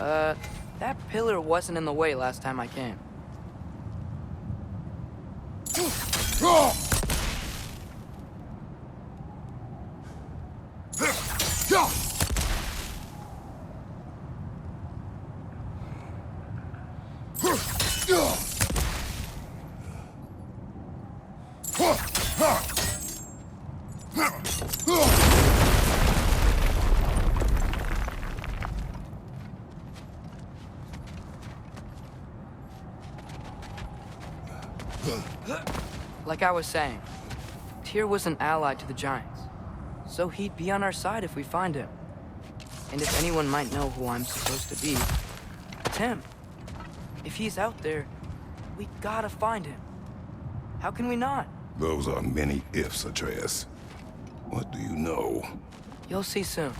That pillar wasn't in the way last time I came. Like I was saying, Tyr was an ally to the Giants, so he'd be on our side if we find him. And if anyone might know who I'm supposed to be, it's him. If he's out there, we gotta find him. How can we not? Those are many ifs, Atreus. What do you know? You'll see soon.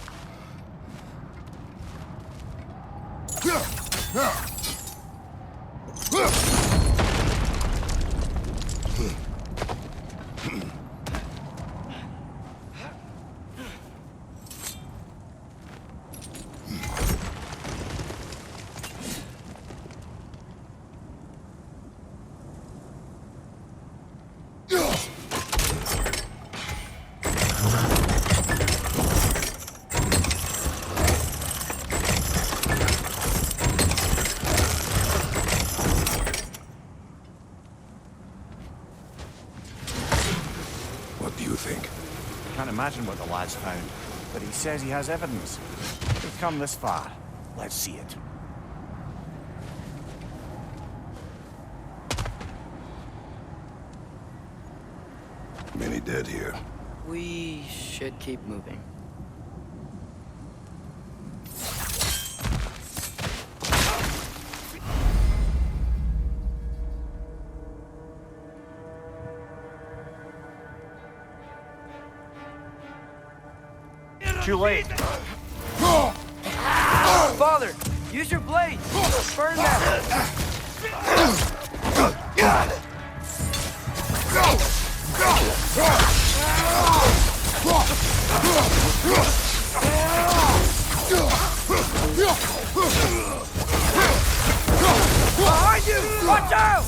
What do you think? Can't imagine what the lad's found, but he says he has evidence. We've come this far. Let's see it. Many dead here. We should keep moving. Too late. Father, use your blade! Burn that! Behind you! Watch out!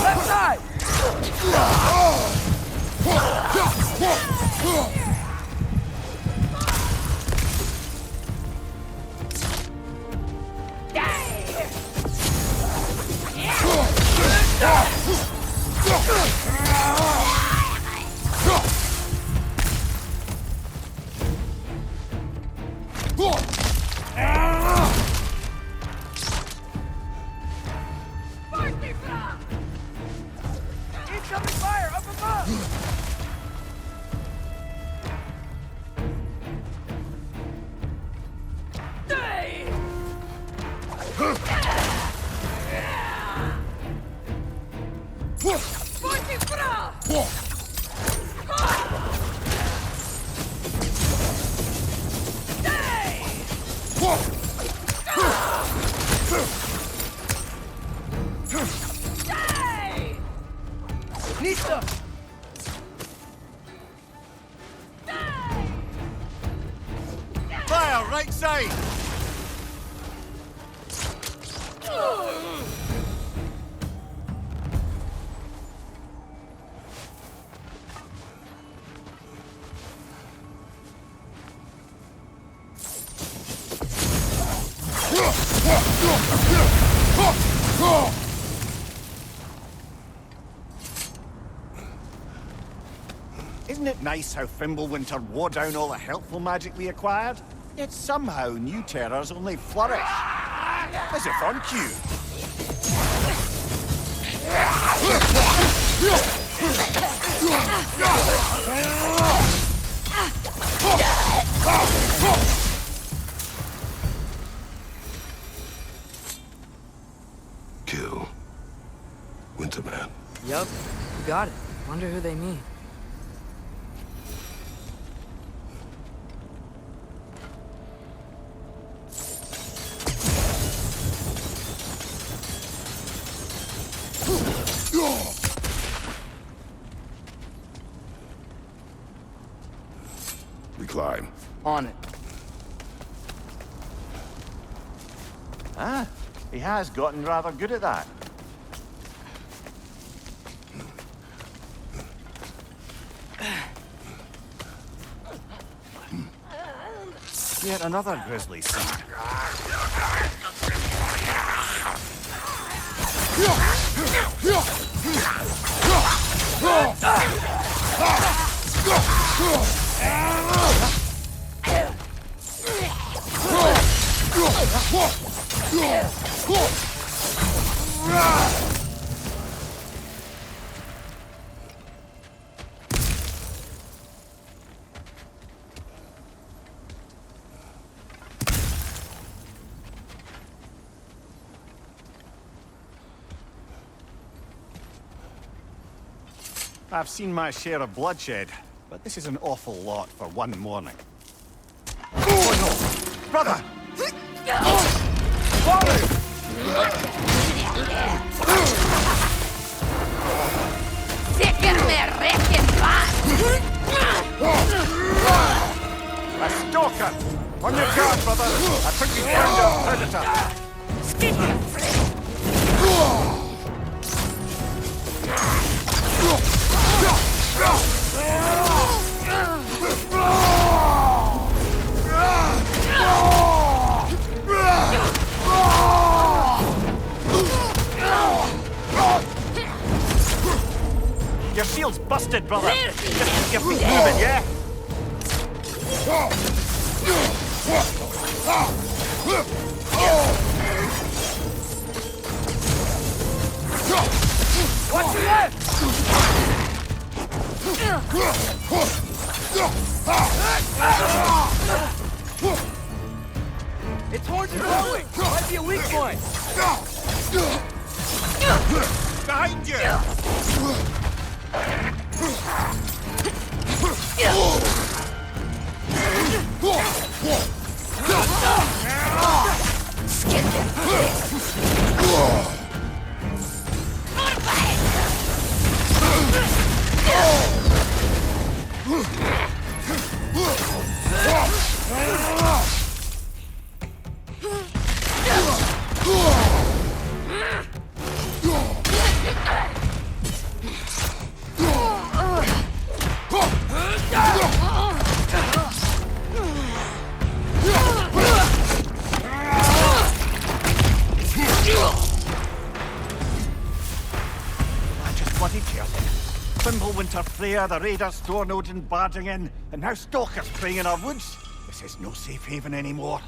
Left side! Incoming fire up above! Nista! Fire, right side! Isn't it nice how Fimbulwinter wore down all the helpful magic we acquired? Yet somehow new terrors only flourish. As if on cue. Yup, you got it. Wonder who they mean. We climb. On it. Ah, he has gotten rather good at that. Yet another grizzly scene. I've seen my share of bloodshed, but this is an awful lot for one morning. Oh no! Brother! A stalker! On your guard, brother! I think we found our predator! Your shield's busted, brother! Just keep your feet moving, yeah? Watch your left! Its horns are glowing! Might be a weak point! Behind you! Freya, the raiders, Stornodin barging in, and now stalkers preying in our woods. This is no safe haven anymore.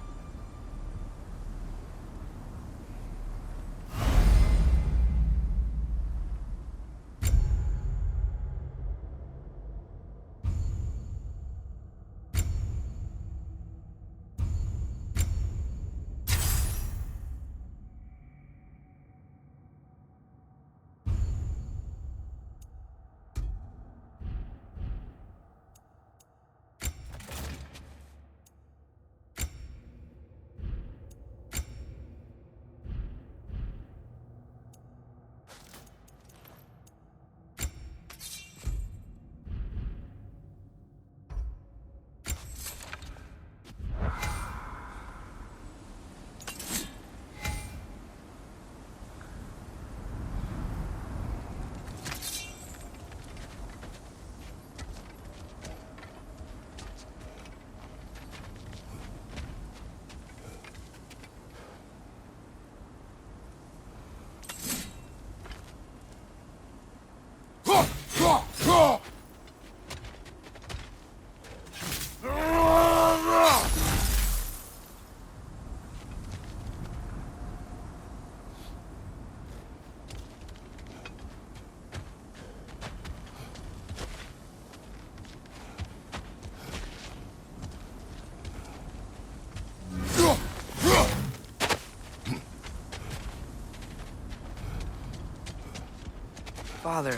Father,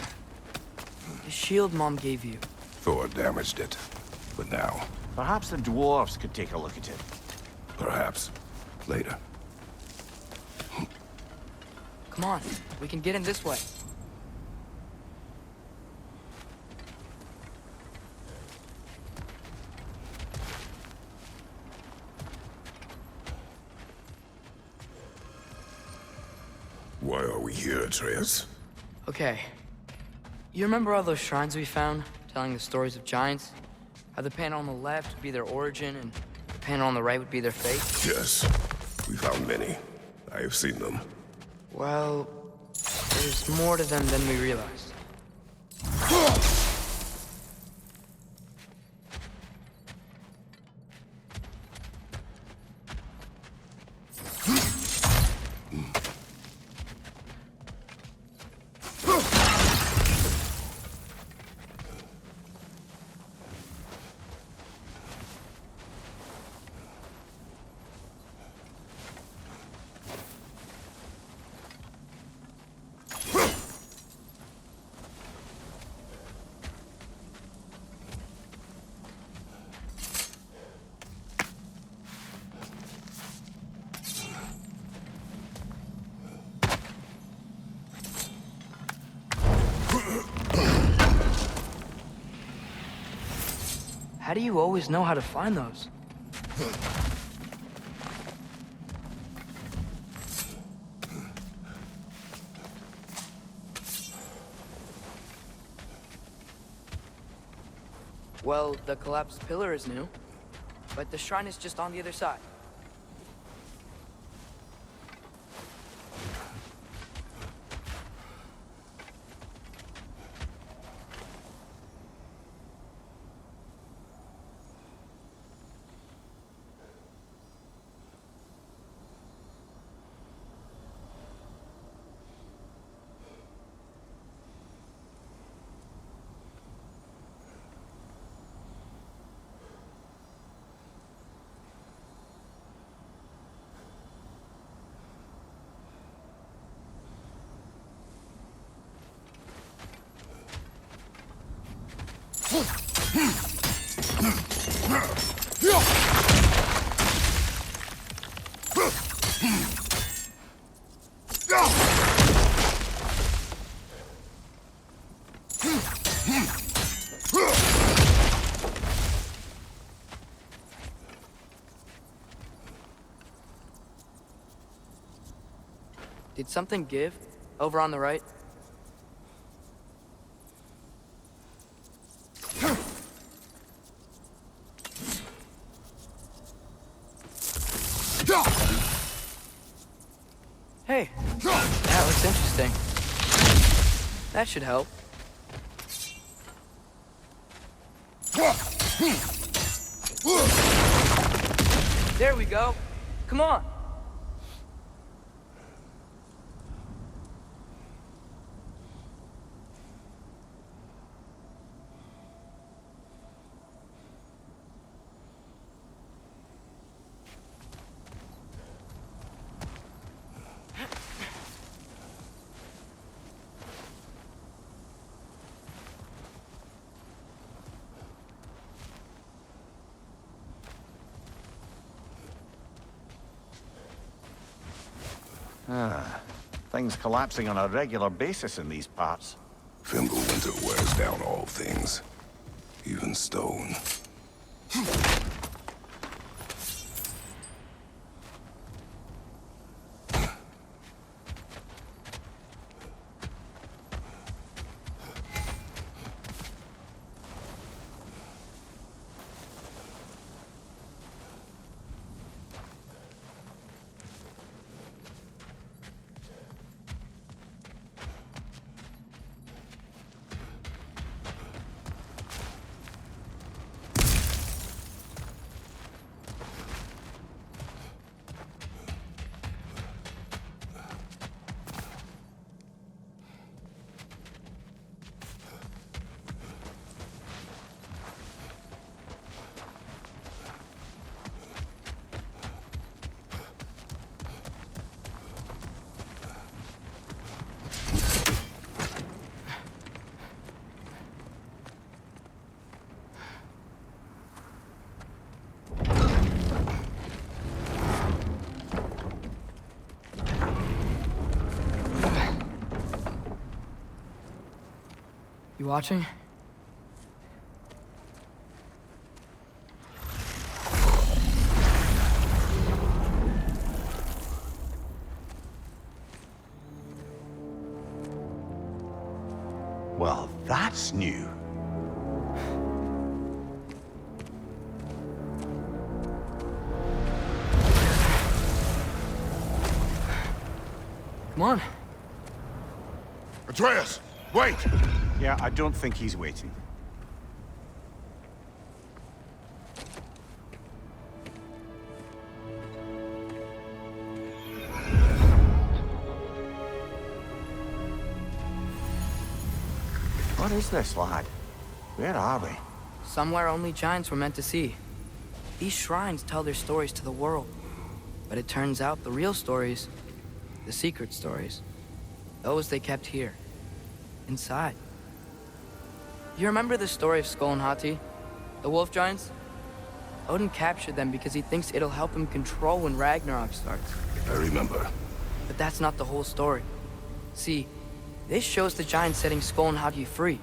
the shield Mom gave you. Thor damaged it. But now, Perhaps the dwarves could take a look at it. perhaps, later. Come on, we can get in this way. Why are we here, Atreus? Okay. You remember all those shrines we found, telling the stories of giants? How the panel on the left would be their origin, and the panel on the right would be their fate? Yes. We found many. I have seen them. Well, there's more to them than we realized. How do you always know how to find those? Well, the collapsed pillar is new, but the shrine is just on the other side. Did something give? Over on the right? Hey, that looks interesting. That should help. There we go. Come on. Things collapsing on a regular basis in these parts. Fimbulwinter wears down all things, even stone. You watching? Well, that's new. Come on. Atreus, wait! Yeah, I don't think he's waiting. What is this, lad? Where are we? Somewhere only giants were meant to see. These shrines tell their stories to the world. But it turns out the real stories, the secret stories, those they kept here, inside. You remember the story of Skull and Hati, the wolf giants? Odin captured them because he thinks it'll help him control when Ragnarok starts. I remember. But that's not the whole story. See, this shows the giants setting Skull and Hati free.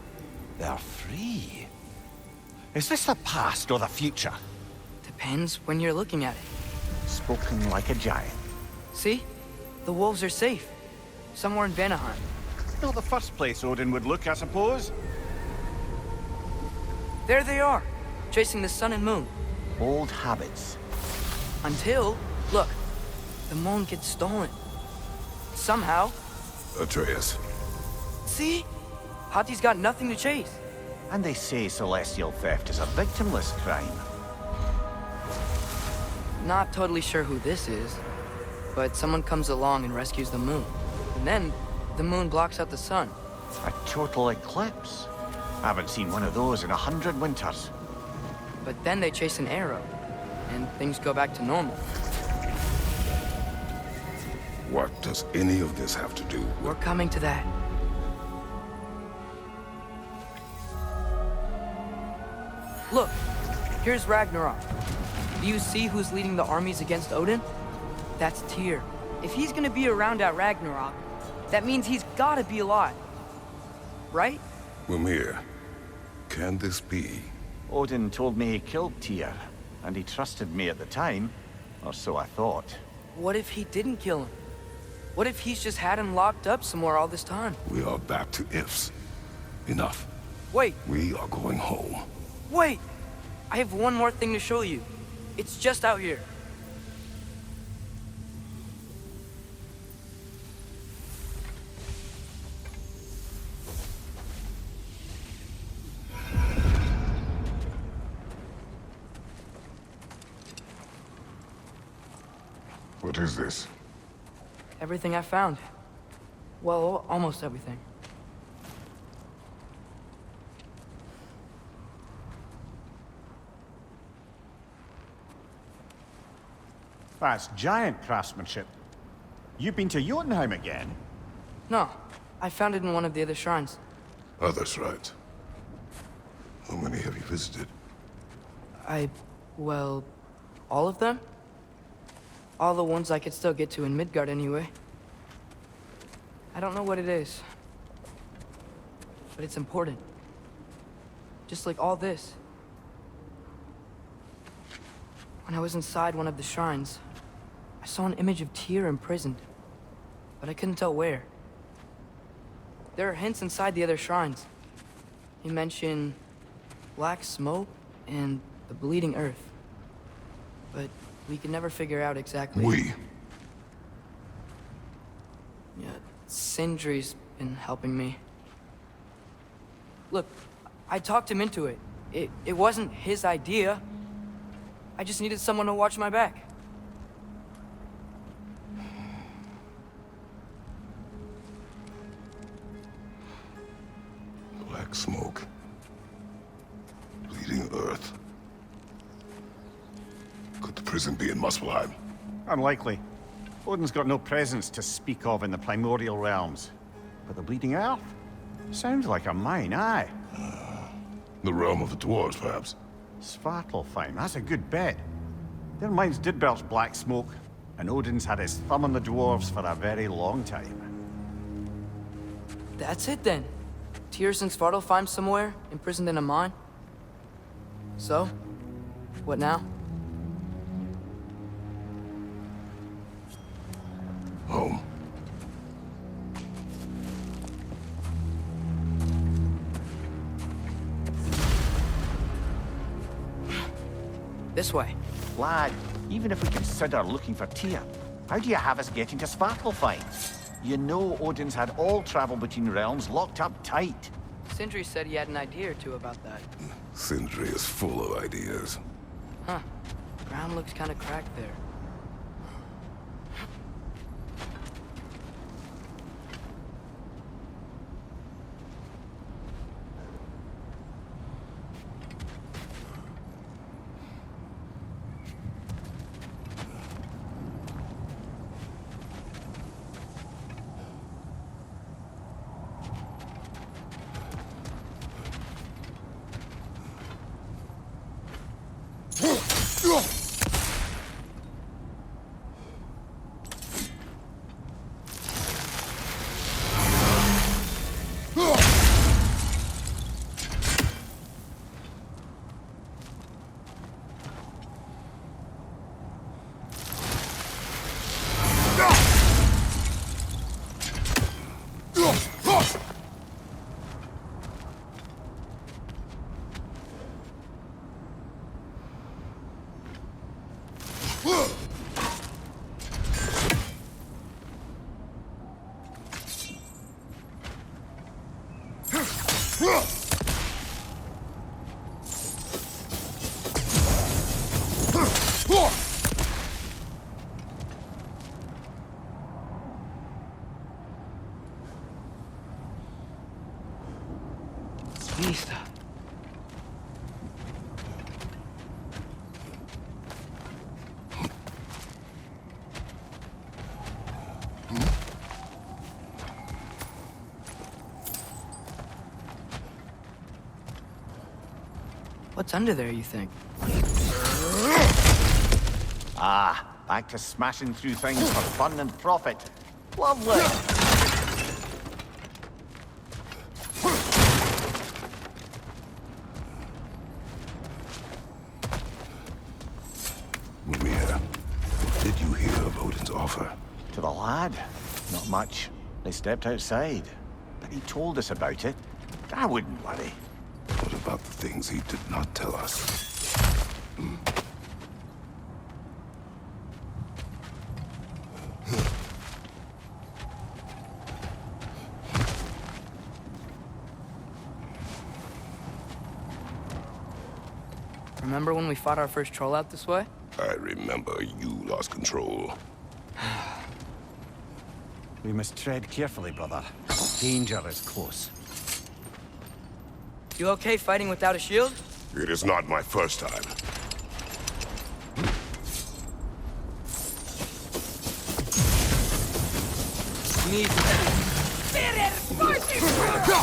They're free. Is this the past or the future? Depends when you're looking at it. Spoken like a giant. See? The wolves are safe. Somewhere in Vanaheim. Not the first place Odin would look, I suppose. There they are, chasing the sun and moon. Old habits. Until, look, the moon gets stolen. Somehow. Atreus. See? Hati's got nothing to chase. And they say celestial theft is a victimless crime. Not totally sure who this is, but someone comes along and rescues the moon. And then, the moon blocks out the sun. A total eclipse. I haven't seen one of those in 100 winters. But then they chase an arrow, and things go back to normal. What does any of this have to do with... We're coming to that. Look, here's Ragnarok. Do you see who's leading the armies against Odin? That's Tyr. If he's gonna be around at Ragnarok, that means he's gotta be alive. Right? Mimir, can this be? Odin told me he killed Tyr, and he trusted me at the time, or so I thought. What if he didn't kill him? What if he's just had him locked up somewhere all this time? We are back to ifs. Enough. Wait, We are going home. wait! I have one more thing to show you. It's just out here. What is this? Everything I found. Well, almost everything. That's giant craftsmanship. You've been to Jotunheim again? No, I found it in one of the other shrines. Other shrines. How many have you visited? Well, all of them? All the ones I could still get to in Midgard anyway. I don't know what it is, but it's important. Just like all this. When I was inside one of the shrines, I saw an image of Tyr imprisoned, but I couldn't tell where. There are hints inside the other shrines. He mentioned black smoke and the bleeding earth, but we could never figure out exactly. Yeah, Sindri's been helping me. Look, I talked him into it. It wasn't his idea. I just needed someone to watch my back. Black smoke. Bleeding earth. Could the prison be in Muspelheim? Unlikely. Odin's got no presence to speak of in the primordial realms. But the Bleeding Earth? Sounds like a mine, aye. The realm of the dwarves, perhaps? Svartalfheim, that's a good bet. Their mines did belch black smoke, and Odin's had his thumb on the dwarves for a very long time. That's it then. Tyr's in Svartalfheim somewhere, imprisoned in a mine. So? What now? Home. This way. Lad, even if we consider looking for Tyr, how do you have us getting to Svartalfheim? You know Odin's had all travel between realms locked up tight. Sindri said he had an idea or two about that. Sindri is full of ideas. Huh. Ground looks kind of cracked there. Lista. What's under there, you think? Ah, back to smashing through things for fun and profit. Lovely. Mimir, did you hear of Odin's offer? To the lad? Not much. They stepped outside. But he told us about it. I wouldn't worry. What about the things he did not tell us? Remember when we fought our first troll out this way? I remember you lost control. We must tread carefully, brother. Danger is close. You okay fighting without a shield? It is not my first time. Need behind you! Let's go!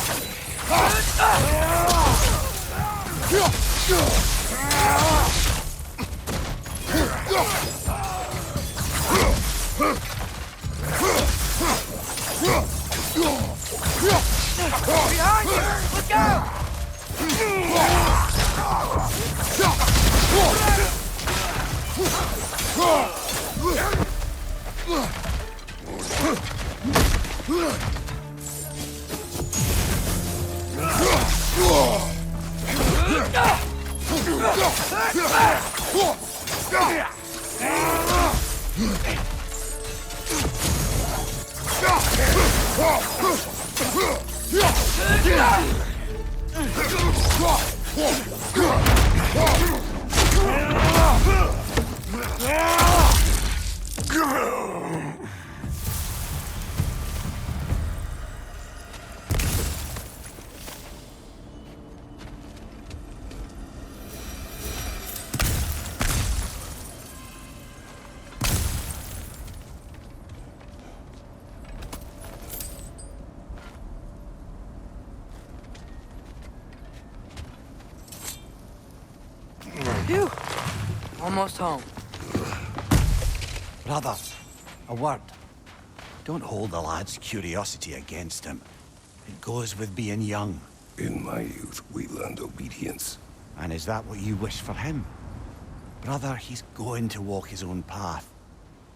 Phew. Almost home. Brother, a word. Don't hold the lad's curiosity against him. It goes with being young. In my youth, we learned obedience. And is that what you wish for him? Brother, he's going to walk his own path.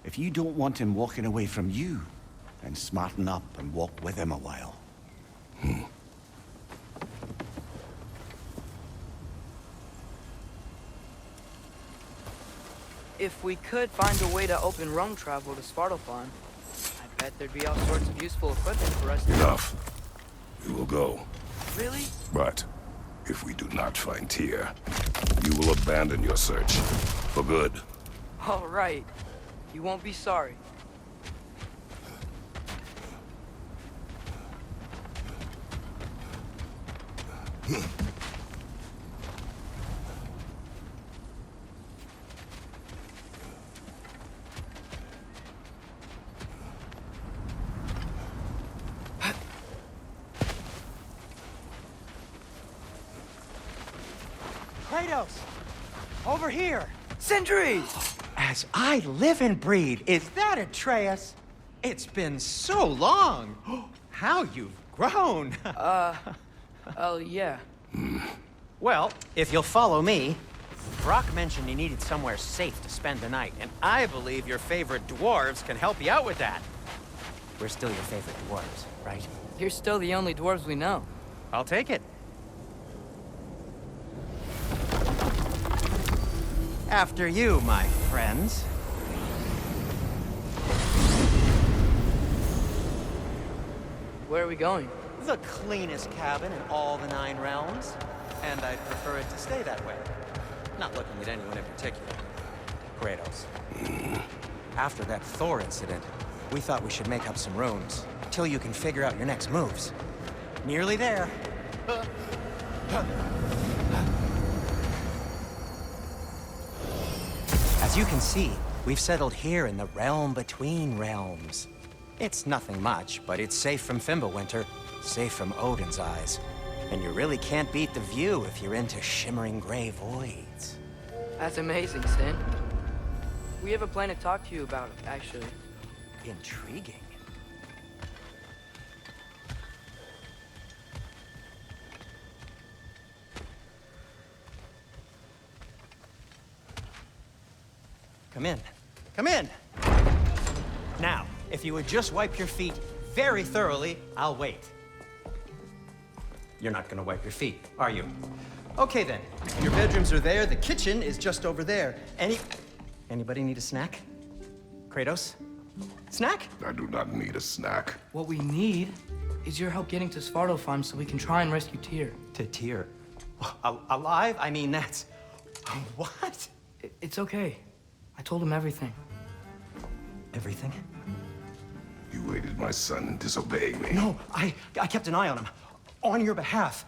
If you don't want him walking away from you, then smarten up and walk with him a while. If we could find a way to open realm travel to Svartalfheim, I bet there'd be all sorts of useful equipment for us to... Enough. We will go. Really? But if we do not find Tyr, you will abandon your search. For good. All right. You won't be sorry. Kratos! Over here! Sentries! As I live and breathe, is that Atreus? It's been so long! How you've grown! Oh, yeah. Well, if you'll follow me, Brock mentioned you needed somewhere safe to spend the night, and I believe your favorite dwarves can help you out with that. We're still your favorite dwarves, right? You're still the only dwarves we know. I'll take it. After you, my friends. Where are we going? The cleanest cabin in all the 9 realms, and I'd prefer it to stay that way. Not looking at anyone in particular. Kratos. After that Thor incident, we thought we should make up some rooms, till you can figure out your next moves. Nearly there. As you can see, we've settled here in the realm between realms. It's nothing much, but it's safe from Fimbulwinter, safe from Odin's eyes. And you really can't beat the view if you're into shimmering gray voids. That's amazing, Stan. We have a plan to talk to you about, actually. Intriguing. Come in. Come in! Now, if you would just wipe your feet very thoroughly, I'll wait. You're not gonna wipe your feet, are you? Okay then. Your bedrooms are there, the kitchen is just over there. Anybody need a snack? Kratos? Snack? I do not need a snack. What we need is your help getting to Svartalfheim so we can try and rescue Tyr. To Tyr? Alive? I mean, that's... What? It's okay. I told him everything. Everything? You aided my son in disobeying me. No, I kept an eye on him. On your behalf.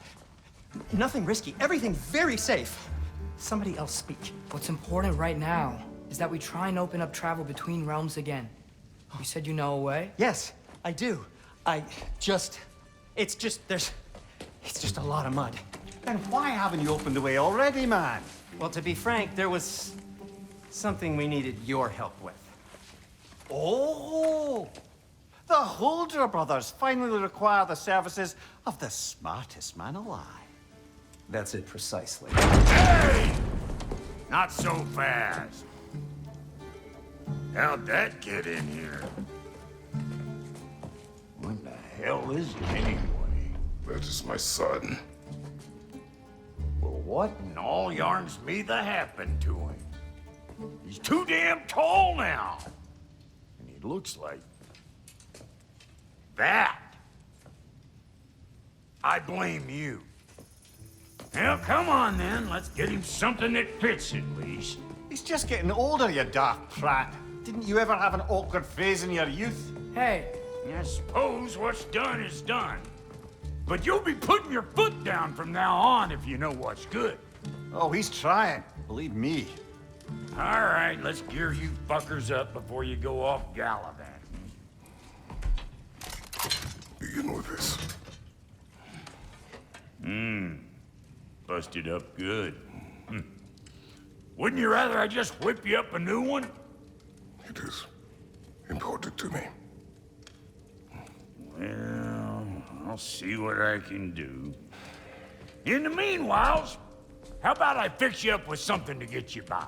Nothing risky. Everything very safe. Somebody else speak. What's important right now is that we try and open up travel between realms again. You said you know a way? Yes, I do. It's just a lot of mud. Then why haven't you opened the way already, man? Well, to be frank, there was something we needed your help with. Oh! The Holder brothers finally require the services of the smartest man alive. That's it precisely. Hey! Not so fast. How'd that get in here? What the hell is it anyway? That is my son. Well, what in all yarns me that happened to him? He's too damn tall now. And he looks like... that. I blame you. Well, come on then. Let's get him something that fits at least. He's just getting older, you daft prat. Didn't you ever have an awkward phase in your youth? Hey, I suppose what's done is done. But you'll be putting your foot down from now on if you know what's good. Oh, he's trying. Believe me. All right, let's gear you fuckers up before you go off gallivanting. Begin with this. Busted up good. Wouldn't you rather I just whip you up a new one? It is important to me. Well, I'll I'll see what I can do. In the meanwhile, how about I fix you up with something to get you by?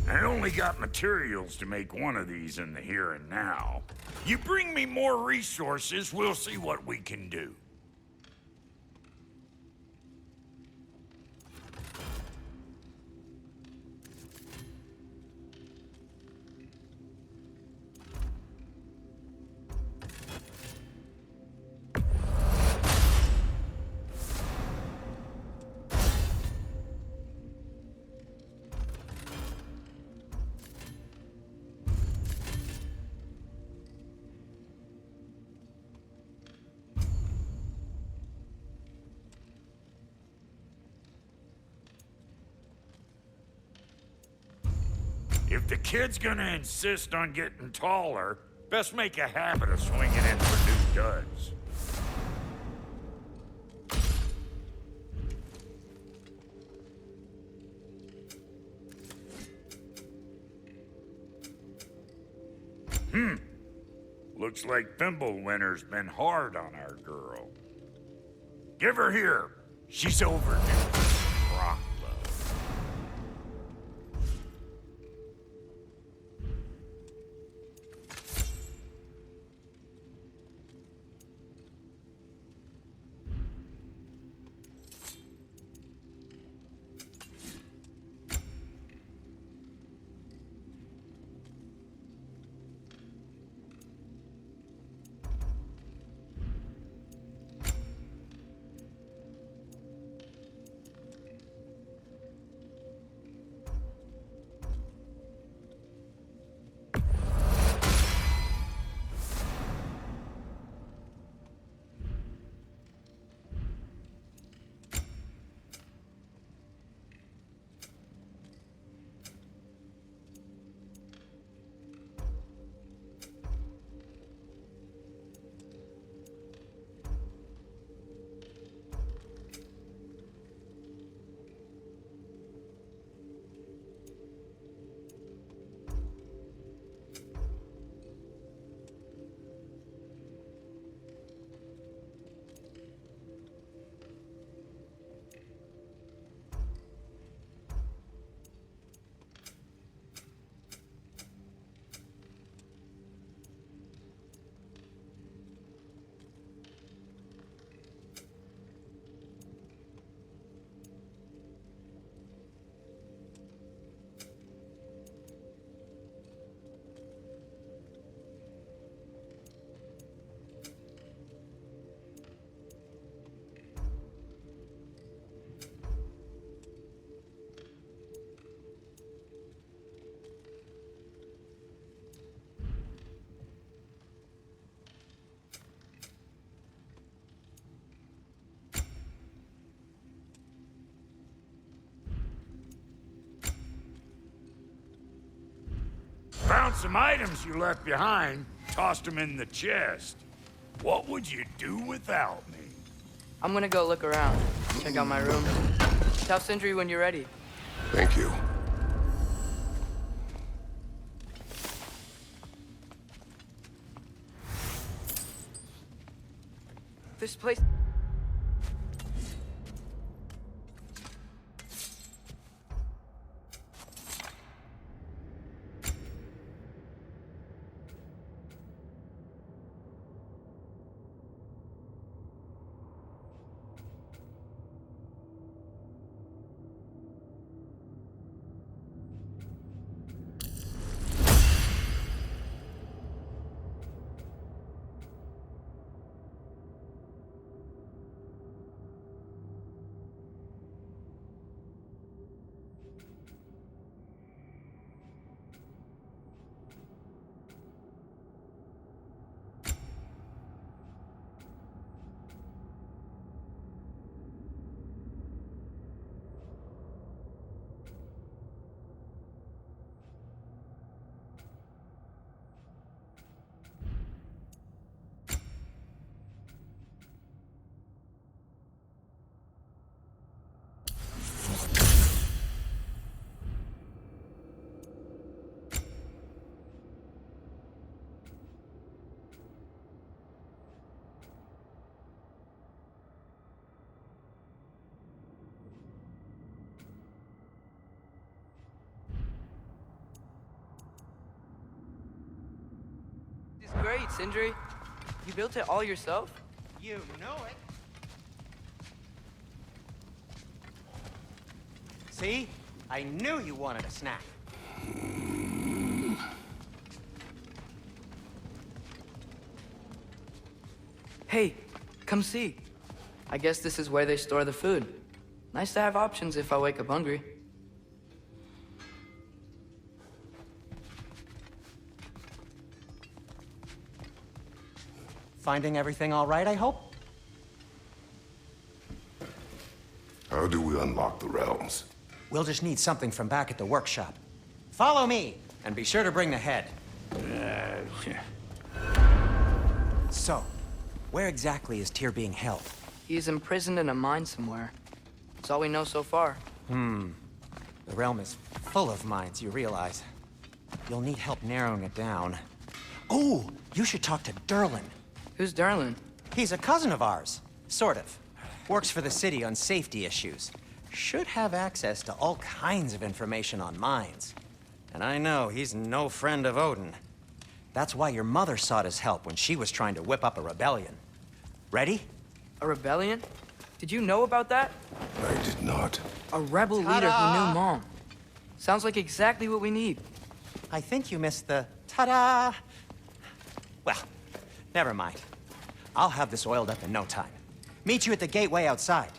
I only got materials to make one of these in the here and now. You bring me more resources, we'll see what we can do. If the kid's gonna insist on getting taller, best make a habit of swinging in for new duds. Looks like Thimblewinter's been hard on our girl. Give her here. She's overdue. Rock love. Found some items you left behind, tossed them in the chest. What would you do without me? I'm gonna go look around, check out my room. Tell Sindri when you're ready. Thank you. This place... Great, Sindri. You built it all yourself? You know it. See? I knew you wanted a snack. Hey, come see. I guess this is where they store the food. Nice to have options if I wake up hungry. Finding everything all right, I hope? How do we unlock the realms? We'll just need something from back at the workshop. Follow me, and be sure to bring the head. So, where exactly is Tyr being held? He's imprisoned in a mine somewhere. That's all we know so far. The realm is full of mines, you realize. You'll need help narrowing it down. Oh, you should talk to Derlin. Who's Darlin? He's a cousin of ours, sort of. Works for the city on safety issues. Should have access to all kinds of information on mines. And I know he's no friend of Odin. That's why your mother sought his help when she was trying to whip up a rebellion. Ready? A rebellion? Did you know about that? I did not. A rebel leader who knew Mom. Sounds like exactly what we need. I think you missed the ta-da. Well, never mind. I'll have this oiled up in no time. Meet you at the gateway outside.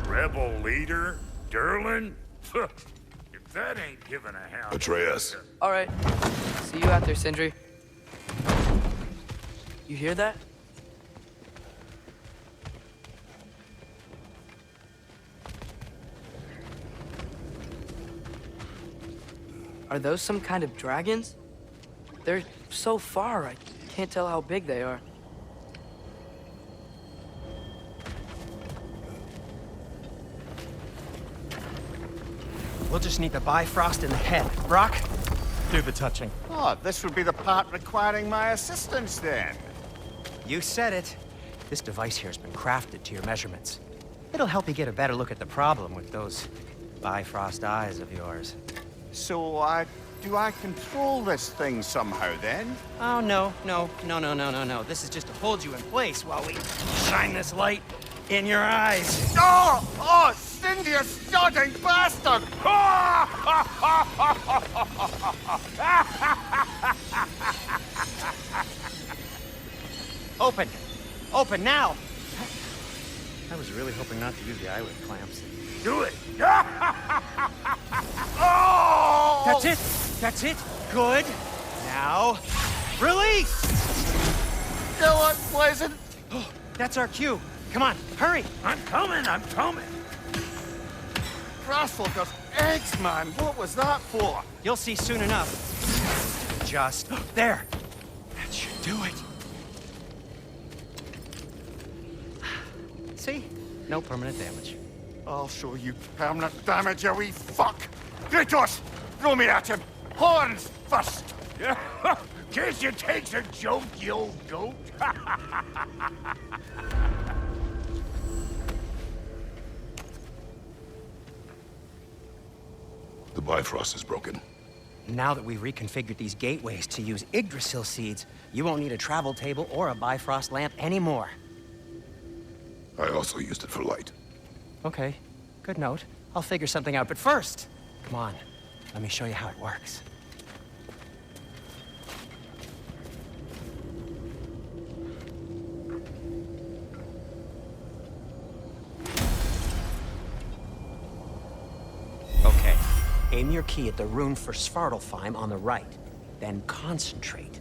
Rebel leader? Derlin? If that ain't giving a hound... Atreus. All right. See you out there, Sindri. You hear that? Are those some kind of dragons? They're so far, I can't tell how big they are. We'll just need the Bifrost in the head. Brock, do the touching. Oh, this would be the part requiring my assistance then. You said it. This device here has been crafted to your measurements. It'll help you get a better look at the problem with those Bifrost eyes of yours. So, do I control this thing somehow then? Oh, no. This is just to hold you in place while we shine this light in your eyes. Oh, Cindy, you sodding bastard! Open! Open now! I was really hoping not to use the eyelid clamps. Do it! Oh! That's it! That's it! Good! Now, release! Go on, Pleasant. Oh, that's our cue. Come on, hurry! I'm coming! Grassfuckers, eggs, man. What was that for? You'll see soon enough. Just there. That should do it. See? No permanent damage. I'll show you permanent damage, you wee fuck. Kratos, throw me at him. Horns first. Guess you takes a joke, you old goat. The Bifrost is broken. Now that we've reconfigured these gateways to use Yggdrasil seeds, you won't need a travel table or a Bifrost lamp anymore. I also used it for light. Okay, good note. I'll figure something out, but first, come on, let me show you how it works. Okay, aim your key at the rune for Svartalfheim on the right, then concentrate.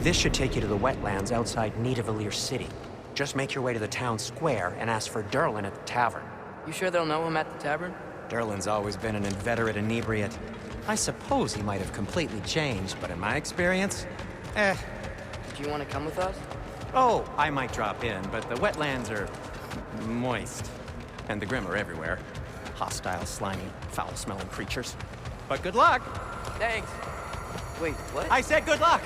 This should take you to the wetlands outside Nidavellir City. Just make your way to the town square and ask for Derlin at the tavern. You sure they'll know him at the tavern? Derlin's always been an inveterate inebriate. I suppose he might have completely changed, but in my experience, eh. Do you want to come with us? Oh, I might drop in, but the wetlands are moist. And the Grimm are everywhere. Hostile, slimy, foul-smelling creatures. But good luck! Thanks. Wait, what? I said good luck!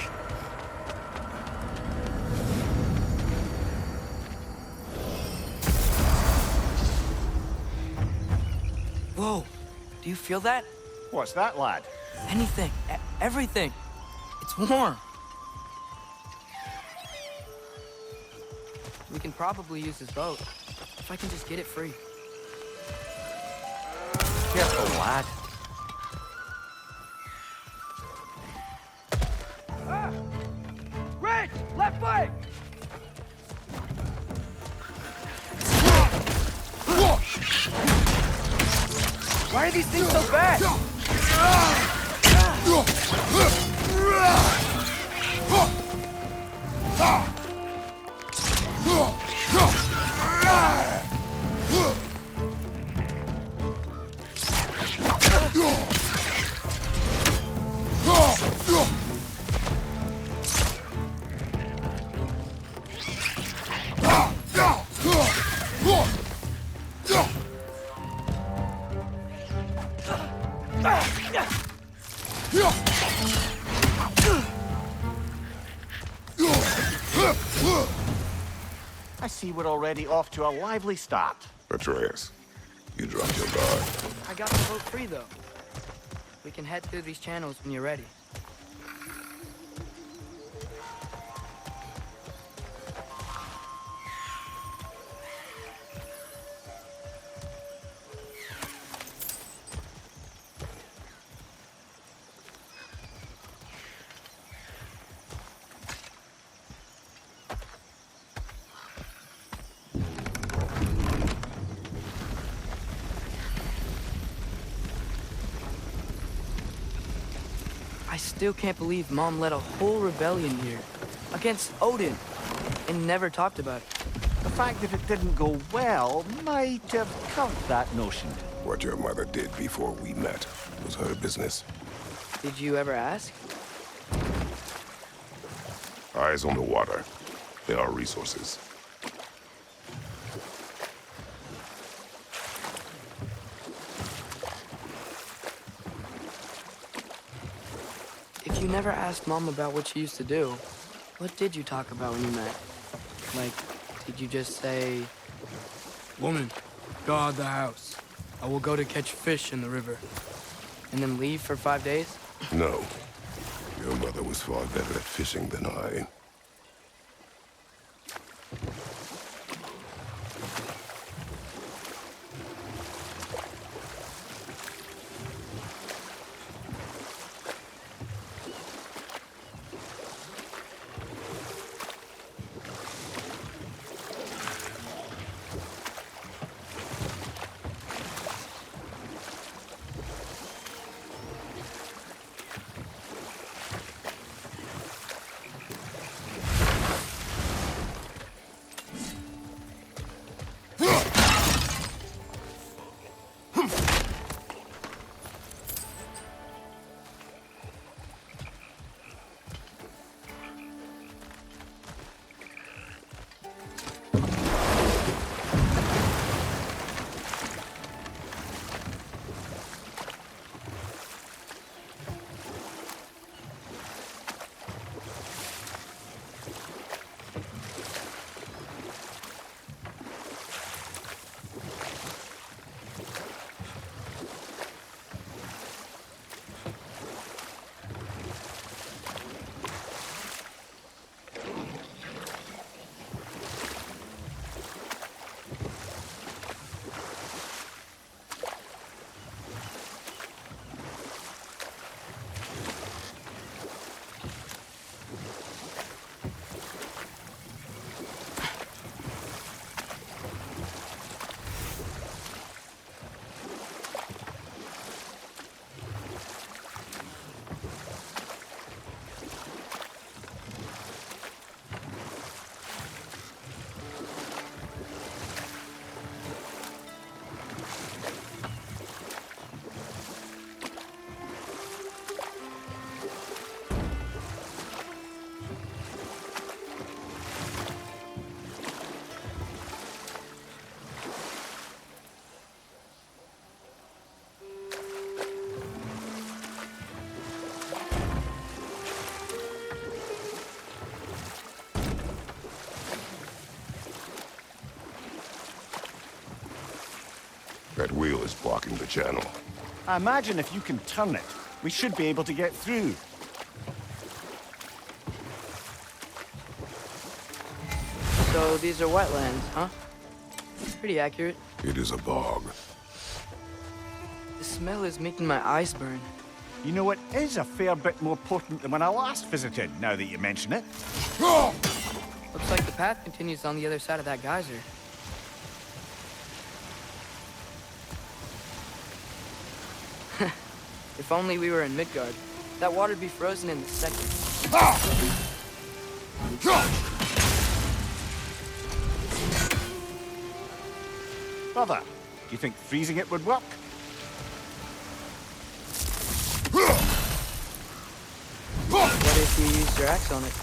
Whoa, do you feel that? What's that, lad? Anything, everything. It's warm. We can probably use this boat, if I can just get it free. Careful, lad. Rich, left flank! Why are these things so bad? I see we're already off to a lively start. Atreus, you dropped your guard. I got the boat free, though. We can head through these channels when you're ready. I still can't believe Mom led a whole rebellion here against Odin and never talked about it. The fact that it didn't go well might have covered that notion. What your mother did before we met was her business. Did you ever ask? Eyes on the water. There are resources. If you never asked Mom about what she used to do, what did you talk about when you met? Like, did you just say, "Woman, guard the house. I will go to catch fish in the river," and then leave for 5 days? No. Your mother was far better at fishing than I. That wheel is blocking the channel. I imagine if you can turn it, we should be able to get through. So these are wetlands, huh? Pretty accurate. It is a bog. The smell is making my eyes burn. You know, it is a fair bit more potent than when I last visited, now that you mention it. Looks like the path continues on the other side of that geyser. If only we were in Midgard. That water'd be frozen in a second. Brother, do you think freezing it would work? What if you used your axe on it?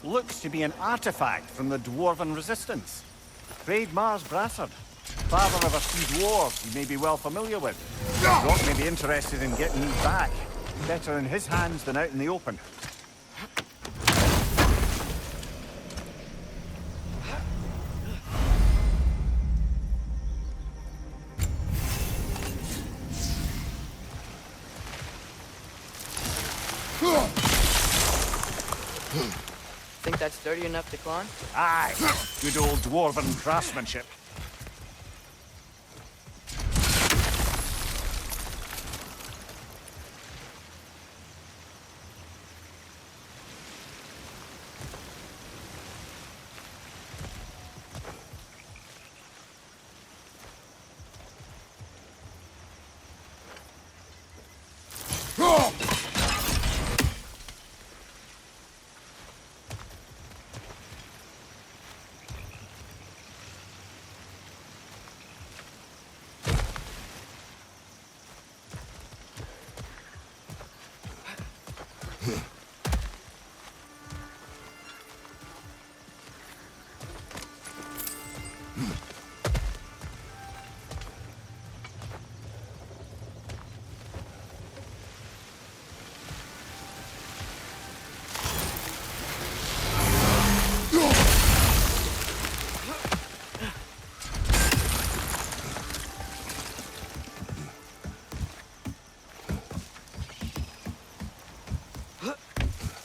Looks to be an artifact from the Dwarven Resistance. Braid Mars Brassard, father of a few dwarves you may be well familiar with. Rock may be interested in getting these back. Better in his hands than out in the open. Think that's sturdy enough to climb? Aye, good old Dwarven craftsmanship.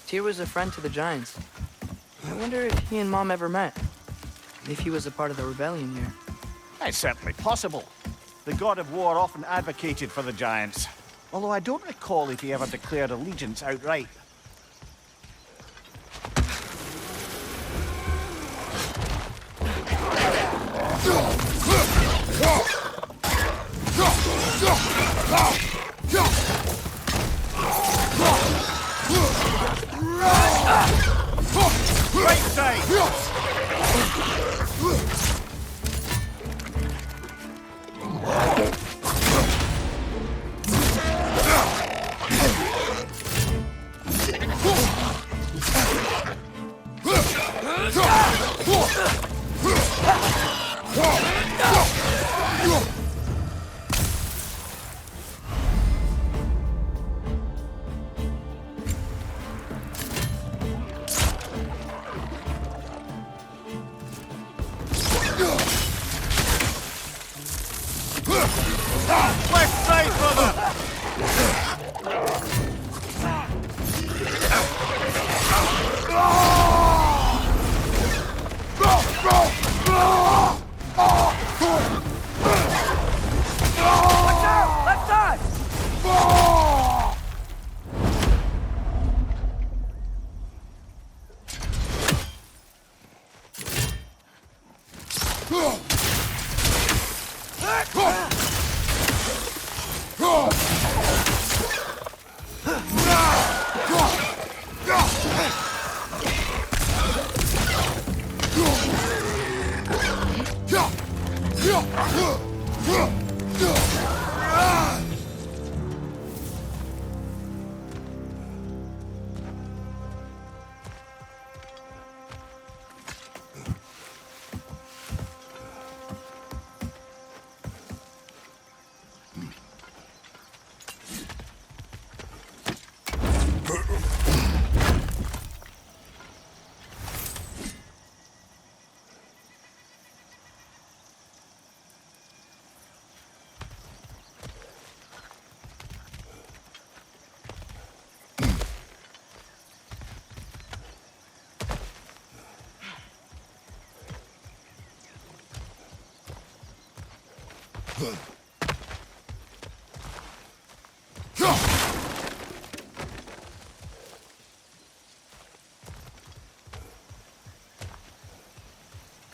Tyr was a friend to the Giants. I wonder if he and Mom ever met. If he was a part of the rebellion here. It's certainly possible. The god of war often advocated for the Giants. Although I don't recall if he ever declared allegiance outright. Right side!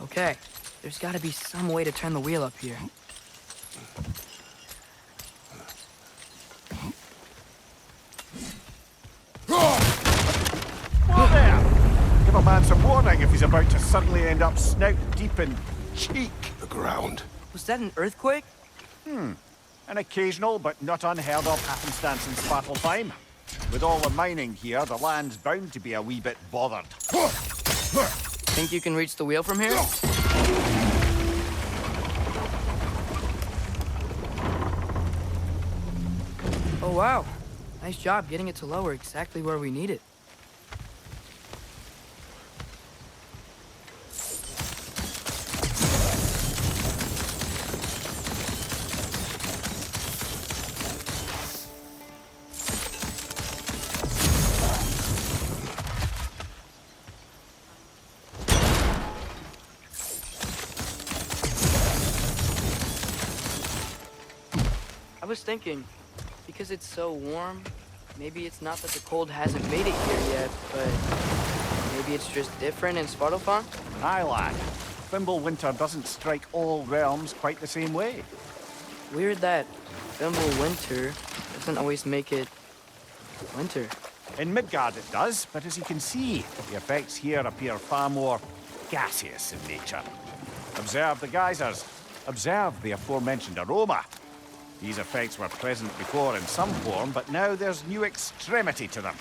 Okay, there's gotta be some way to turn the wheel up here. Whoa there! Give a man some warning if he's about to suddenly end up snout deep in cheek. The ground. Was that an earthquake? An occasional but not unheard of happenstance in Svartalfheim. With all the mining here, the land's bound to be a wee bit bothered. Think you can reach the wheel from here? Oh wow, nice job getting it to lower exactly where we need it. I was thinking, because it's so warm, maybe it's not that the cold hasn't made it here yet, but maybe it's just different in Svartalfheim? Aye, lad. Fimble winter doesn't strike all realms quite the same way. Weird that Fimble winter doesn't always make it winter. In Midgard it does, but as you can see, the effects here appear far more gaseous in nature. Observe the geysers. Observe the aforementioned aroma. These effects were present before in some form, but now there's new extremity to them.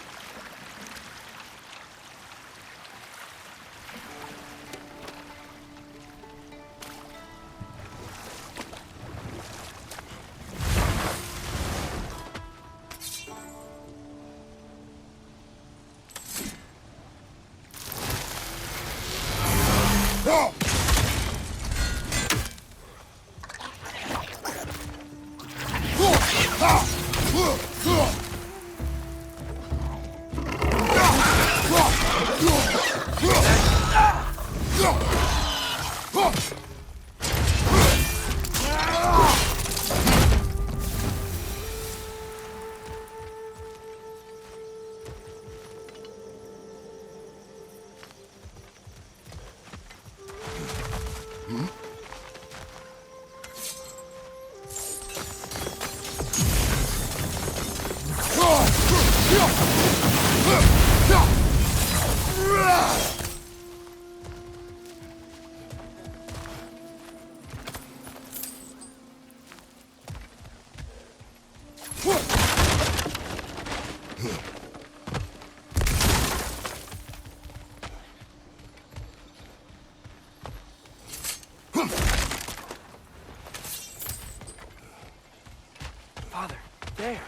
Father, there.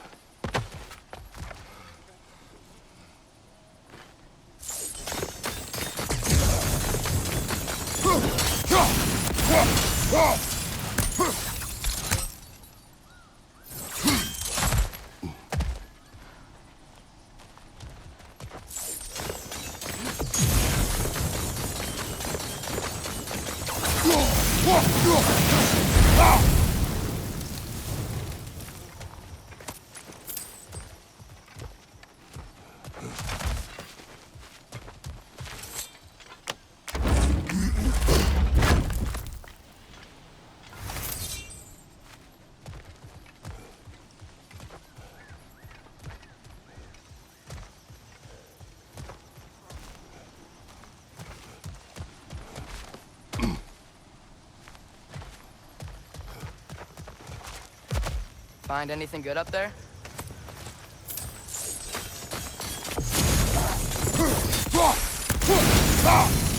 Find anything good up there? Ah!